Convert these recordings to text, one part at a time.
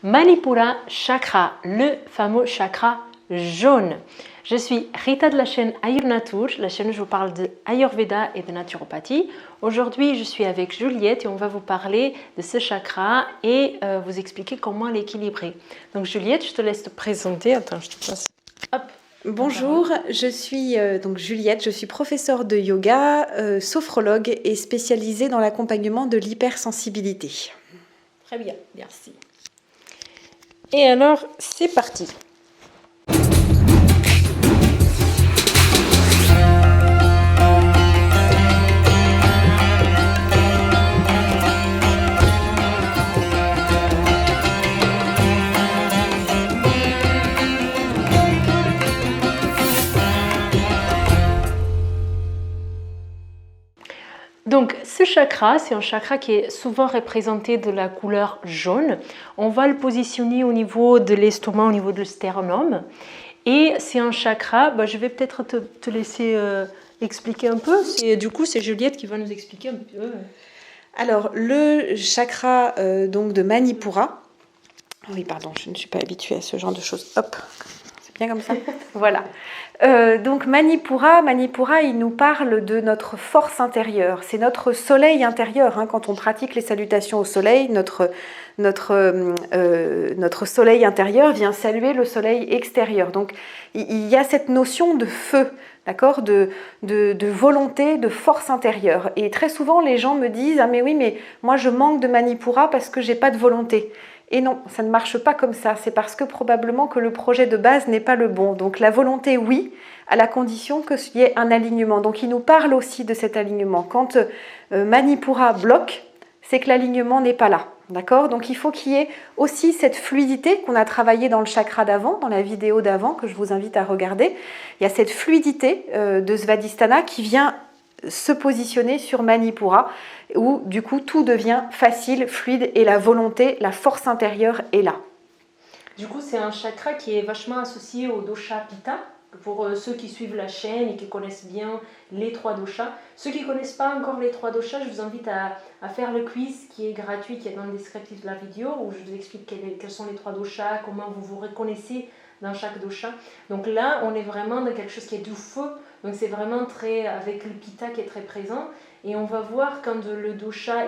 Manipura Chakra, le fameux chakra jaune. Je suis Rita de la chaîne Ayurnatur, la chaîne où je vous parle de Ayurveda et de naturopathie. Aujourd'hui, je suis avec Juliette et on va vous parler de ce chakra et vous expliquer comment l'équilibrer. Donc Juliette, je te laisse te présenter. Attends, je te passe. Hop. Bonjour, je suis donc Juliette, je suis professeure de yoga, sophrologue et spécialisée dans l'accompagnement de l'hypersensibilité. Très bien, merci. Et alors, c'est parti. Donc ce chakra, c'est un chakra qui est souvent représenté de la couleur jaune. On va le positionner au niveau de l'estomac, au niveau du sternum. Et c'est un chakra, je vais peut-être te laisser expliquer un peu. Du coup, c'est Juliette qui va nous expliquer un peu. Alors, le chakra donc de Manipura. Oui, pardon, je ne suis pas habituée à ce genre de choses. Hop, c'est bien comme ça. Voilà. Donc Manipura, il nous parle de notre force intérieure. C'est notre soleil intérieur. Quand on pratique les salutations au soleil, notre soleil intérieur vient saluer le soleil extérieur. Donc il y a cette notion de feu, d'accord, de volonté, de force intérieure. Et très souvent, les gens me disent « Ah mais oui, mais moi je manque de Manipura parce que j'ai pas de volonté ». Et non, ça ne marche pas comme ça. C'est parce que probablement que le projet de base n'est pas le bon. Donc la volonté, oui, à la condition qu'il y ait un alignement. Donc il nous parle aussi de cet alignement. Quand Manipura bloque, c'est que l'alignement n'est pas là. D'accord ? Donc il faut qu'il y ait aussi cette fluidité qu'on a travaillé dans le chakra d'avant, dans la vidéo d'avant que je vous invite à regarder. Il y a cette fluidité de Svadhisthana qui vient se positionner sur Manipura, où du coup tout devient facile, fluide et la volonté, la force intérieure est là. Du coup, c'est un chakra qui est vachement associé au dosha Pitta. Pour ceux qui suivent la chaîne et qui connaissent bien les trois doshas. Ceux qui ne connaissent pas encore les trois doshas, je vous invite à faire le quiz qui est gratuit, qui est dans le descriptif de la vidéo, où je vous explique quels sont les trois doshas, comment vous vous reconnaissez dans chaque dosha. Donc là, on est vraiment dans quelque chose qui est du feu, donc c'est vraiment très, avec le pitta qui est très présent. Et on va voir quand le dosha,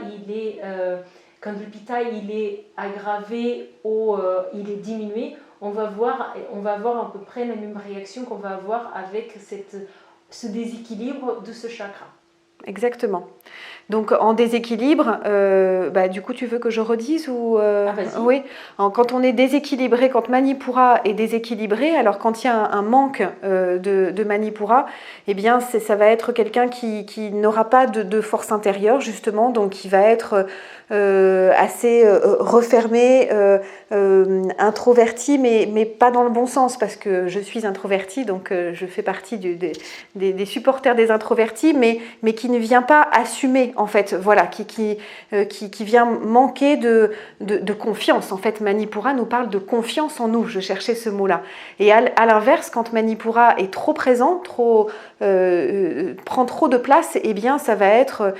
quand le pitta il est aggravé ou il est diminué, on va voir à peu près la même réaction qu'on va avoir avec ce déséquilibre de ce chakra. Exactement. Donc en déséquilibre, du coup tu veux que je redise ou vas-y. Oui. Quand on est déséquilibré, quand Manipura est déséquilibré, alors quand il y a un manque de Manipura, eh bien ça va être quelqu'un qui n'aura pas de force intérieure justement, donc qui va être assez refermé, introverti, mais pas dans le bon sens parce que je suis introvertie, donc je fais partie des supporters des introvertis, mais qui ne vient pas assumer en fait, voilà, qui vient manquer de confiance. En fait, Manipura nous parle de confiance en nous, je cherchais ce mot-là. Et à l'inverse, quand Manipura est trop présent, prend trop de place, eh bien ça va être,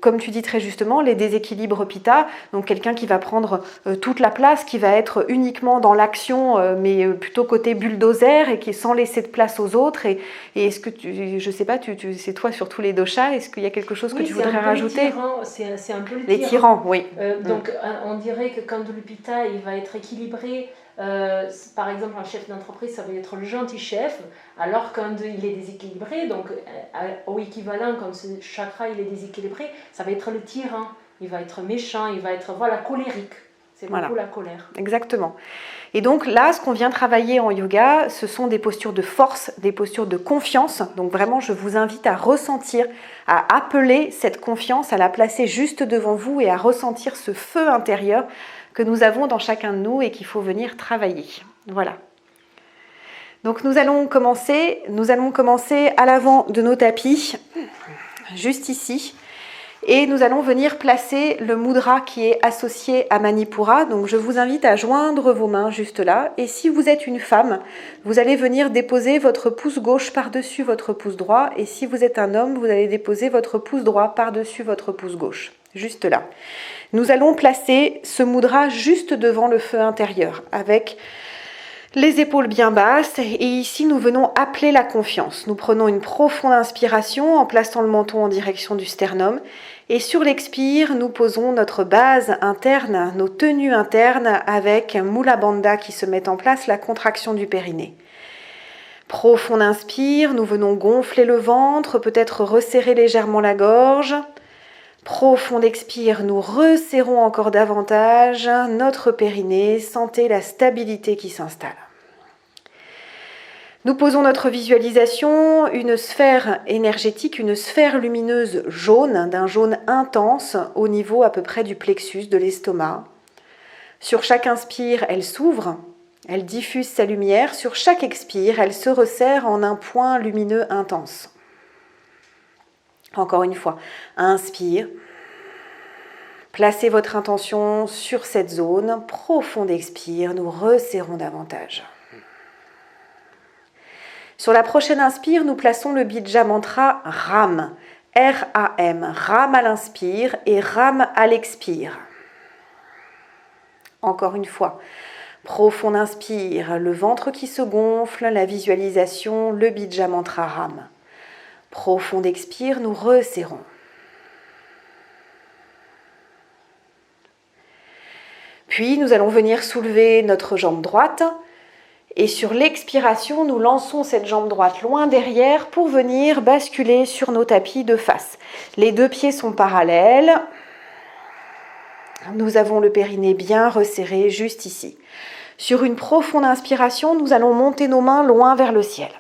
comme tu dis très justement, les déséquilibres Pitta, donc quelqu'un qui va prendre toute la place, qui va être uniquement dans l'action, mais plutôt côté bulldozer et qui sans laisser de place aux autres. Et est-ce que je sais pas, c'est toi sur tous les doshas, est-ce qu'il y a quelque chose que tu voudrais rajouter ? C'est un peu les tyrans, oui. Donc on dirait que quand le pitta il va être équilibré, par exemple un chef d'entreprise ça va être le gentil chef, alors quand il est déséquilibré, donc au équivalent quand ce chakra il est déséquilibré, ça va être le tyran, il va être méchant, il va être colérique. C'est beaucoup la colère. Exactement. Et donc là, ce qu'on vient travailler en yoga, ce sont des postures de force, des postures de confiance. Donc vraiment, je vous invite à ressentir, à appeler cette confiance, à la placer juste devant vous et à ressentir ce feu intérieur que nous avons dans chacun de nous et qu'il faut venir travailler. Voilà. Donc nous allons commencer à l'avant de nos tapis, juste ici. Et nous allons venir placer le mudra qui est associé à Manipura. Donc je vous invite à joindre vos mains juste là. Et si vous êtes une femme, vous allez venir déposer votre pouce gauche par-dessus votre pouce droit. Et si vous êtes un homme, vous allez déposer votre pouce droit par-dessus votre pouce gauche. juste là. Nous allons placer ce mudra juste devant le feu intérieur, avec les épaules bien basses. Et ici, nous venons appeler la confiance. Nous prenons une profonde inspiration en plaçant le menton en direction du sternum. Et sur l'expire, nous posons notre base interne, nos tenues internes avec Mula Bandha qui se met en place, la contraction du périnée. Profonde inspire, nous venons gonfler le ventre, peut-être resserrer légèrement la gorge. Profonde expire, nous resserrons encore davantage notre périnée. Sentez la stabilité qui s'installe. Nous posons notre visualisation, une sphère énergétique, une sphère lumineuse jaune, d'un jaune intense au niveau à peu près du plexus de l'estomac. Sur chaque inspire, elle s'ouvre, elle diffuse sa lumière. Sur chaque expire, elle se resserre en un point lumineux intense. Encore une fois, inspire. Placez votre intention sur cette zone. Profonde expire, nous resserrons davantage. Sur la prochaine inspire, nous plaçons le bija mantra RAM, R-A-M, RAM à l'inspire et RAM à l'expire. Encore une fois, profonde inspire, le ventre qui se gonfle, la visualisation, le bija mantra RAM. Profonde expire, nous resserrons. Puis nous allons venir soulever notre jambe droite. Et sur l'expiration, nous lançons cette jambe droite loin derrière pour venir basculer sur nos tapis de face. Les deux pieds sont parallèles. Nous avons le périnée bien resserré juste ici. Sur une profonde inspiration, nous allons monter nos mains loin vers le ciel.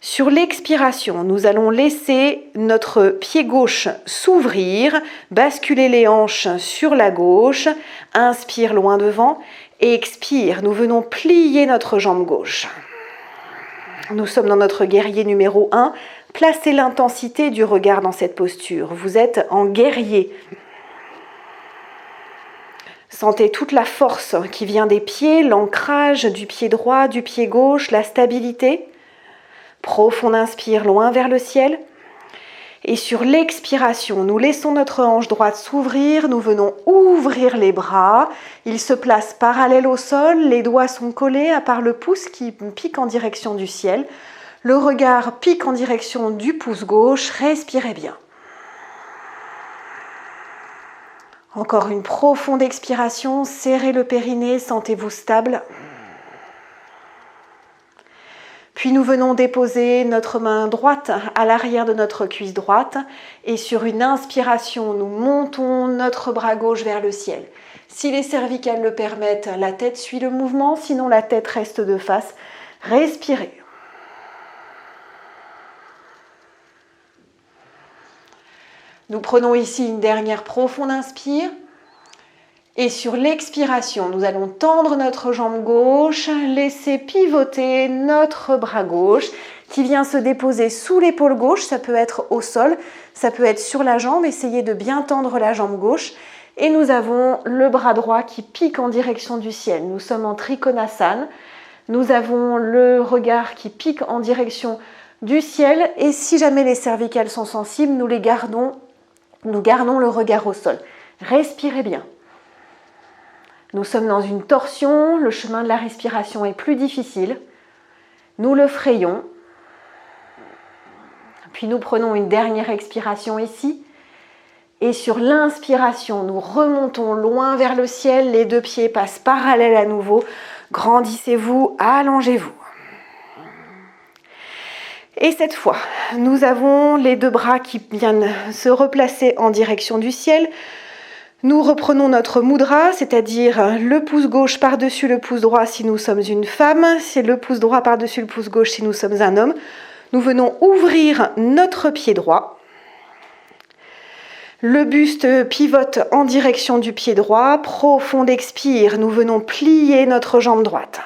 Sur l'expiration, nous allons laisser notre pied gauche s'ouvrir, basculer les hanches sur la gauche, inspire loin devant et expire. Nous venons plier notre jambe gauche. Nous sommes dans notre guerrier numéro 1. Placez l'intensité du regard dans cette posture. Vous êtes en guerrier. Sentez toute la force qui vient des pieds, l'ancrage du pied droit, du pied gauche, la stabilité. Profonde inspire loin vers le ciel. Et sur l'expiration, nous laissons notre hanche droite s'ouvrir. Nous venons ouvrir les bras. Ils se placent parallèles au sol. Les doigts sont collés à part le pouce qui pique en direction du ciel. Le regard pique en direction du pouce gauche. Respirez bien. Encore une profonde expiration. Serrez le périnée. Sentez-vous stable. Puis nous venons déposer notre main droite à l'arrière de notre cuisse droite et sur une inspiration, nous montons notre bras gauche vers le ciel. Si les cervicales le permettent, la tête suit le mouvement, sinon la tête reste de face. Respirez. Nous prenons ici une dernière profonde inspire. Et sur l'expiration, nous allons tendre notre jambe gauche, laisser pivoter notre bras gauche qui vient se déposer sous l'épaule gauche. Ça peut être au sol, ça peut être sur la jambe. Essayez de bien tendre la jambe gauche. Et nous avons le bras droit qui pique en direction du ciel. Nous sommes en Trikonasana. Nous avons le regard qui pique en direction du ciel. Et si jamais les cervicales sont sensibles, nous gardons le regard au sol. Respirez bien. Nous sommes dans une torsion, le chemin de la respiration est plus difficile. Nous le frayons. Puis nous prenons une dernière expiration ici. Et sur l'inspiration, nous remontons loin vers le ciel. Les deux pieds passent parallèles à nouveau. Grandissez-vous, allongez-vous. Et cette fois, nous avons les deux bras qui viennent se replacer en direction du ciel. Nous reprenons notre mudra, c'est-à-dire le pouce gauche par-dessus le pouce droit si nous sommes une femme, c'est le pouce droit par-dessus le pouce gauche si nous sommes un homme. Nous venons ouvrir notre pied droit. Le buste pivote en direction du pied droit. Profonde expire, nous venons plier notre jambe droite.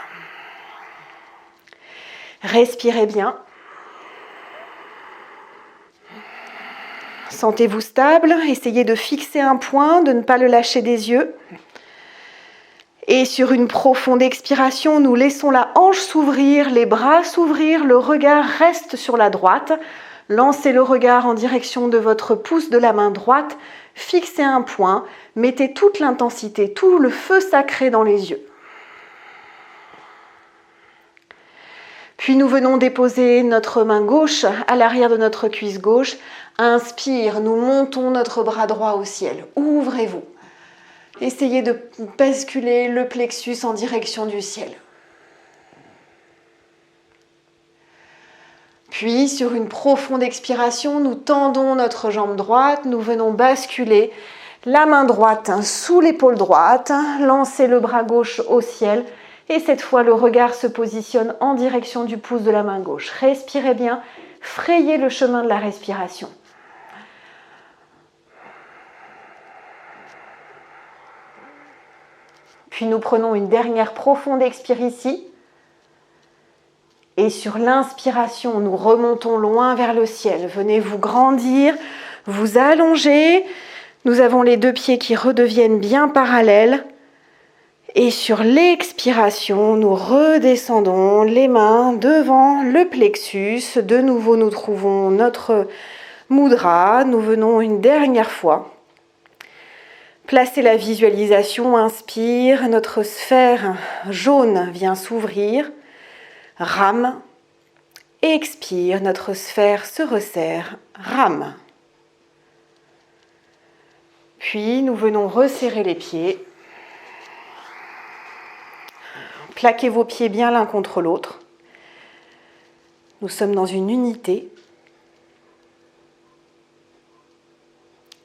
Respirez bien. Sentez-vous stable, essayez de fixer un point, de ne pas le lâcher des yeux. Et sur une profonde expiration, nous laissons la hanche s'ouvrir, les bras s'ouvrir, le regard reste sur la droite. Lancez le regard en direction de votre pouce de la main droite, fixez un point, mettez toute l'intensité, tout le feu sacré dans les yeux. Puis nous venons déposer notre main gauche à l'arrière de notre cuisse gauche. Inspire, nous montons notre bras droit au ciel. Ouvrez-vous. Essayez de basculer le plexus en direction du ciel. Puis, sur une profonde expiration, nous tendons notre jambe droite. Nous venons basculer la main droite sous l'épaule droite. Lancez le bras gauche au ciel. Et cette fois, le regard se positionne en direction du pouce de la main gauche. Respirez bien, frayez le chemin de la respiration. Puis nous prenons une dernière profonde expire ici. Et sur l'inspiration, nous remontons loin vers le ciel. Venez vous grandir, vous allonger. Nous avons les deux pieds qui redeviennent bien parallèles. Et sur l'expiration, nous redescendons les mains devant le plexus. De nouveau, nous trouvons notre mudra. Nous venons une dernière fois. Placez la visualisation, inspire. Notre sphère jaune vient s'ouvrir. Rame. Expire, notre sphère se resserre. Rame. Puis, nous venons resserrer les pieds. Plaquez vos pieds bien l'un contre l'autre. Nous sommes dans une unité.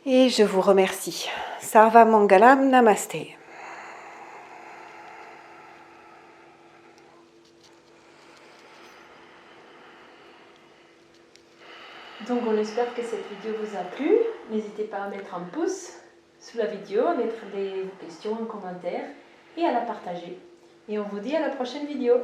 Et je vous remercie. Sarva Mangalam Namasté. Donc on espère que cette vidéo vous a plu. N'hésitez pas à mettre un pouce sous la vidéo, à mettre vos questions en commentaire et à la partager. Et on vous dit à la prochaine vidéo.